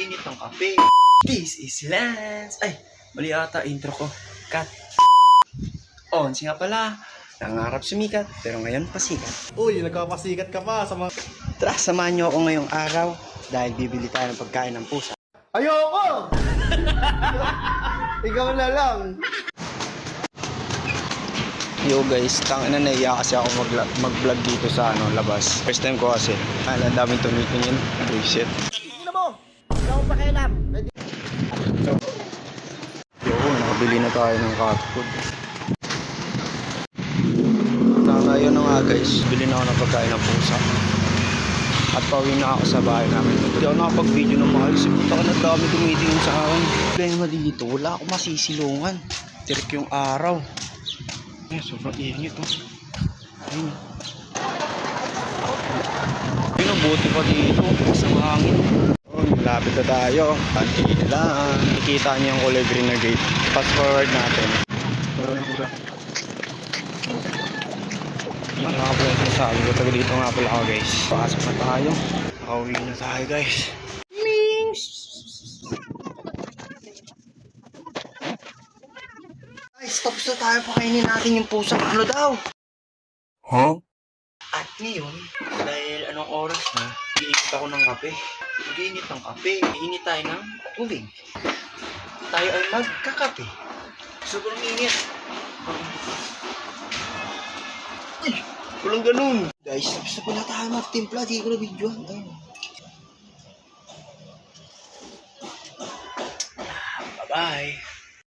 Mag-init ng kape. This is Lance. Ay, mali ata intro ko. Cut. Si nga pala. Nangarap sumikat, pero ngayon pasikat. Uy, nagpapasikat ka pa sa mga... Tara, samahan niyo ako ngayong araw dahil bibili tayo ng pagkain ng pusa. Ayoko! Ikaw na lang. Yo guys, tangina naiya kasi ako mag-vlog dito sa labas. First time ko kasi. Ang daming tumitingin. Bullshit. Tingnan mo! Ikaw pa kailan? Yo, nakabili na tayo ng cat food. Ngayon na nga guys, bili na ako ng pagkain ng pusa. At pauwi na ako sa bahay namin. Hindi ako nakapag-video ng maayos. Puta ka na dami tumitingin sa akin. Problema dito, wala akong masisilungan. Tirik yung araw. Sobrang init oh. Ayun. Ayun ang buti pa dito. Sa hangin. Malapit na tayo. Pantay na lang. Nakikita niyo yung kulay green na gate. Fast forward natin. Nakapulong sa sabi ko. Taga dito nga pala ako guys. Pasok na tayo. Pauwi na tayo guys. Guys, tapos na tayo. Pakainin natin yung pusa. Ano daw? Huh? At ngayon, dahil anong oras na, iinit ako ng kape. Mag-iinit ng kape. Iinit tayo ng tubig. Tayo ay magkakape. Sobrang init. Ay! Walang ganun. Guys, tapos na pala tayo magtimpla. Di ko na videoan. Bye-bye.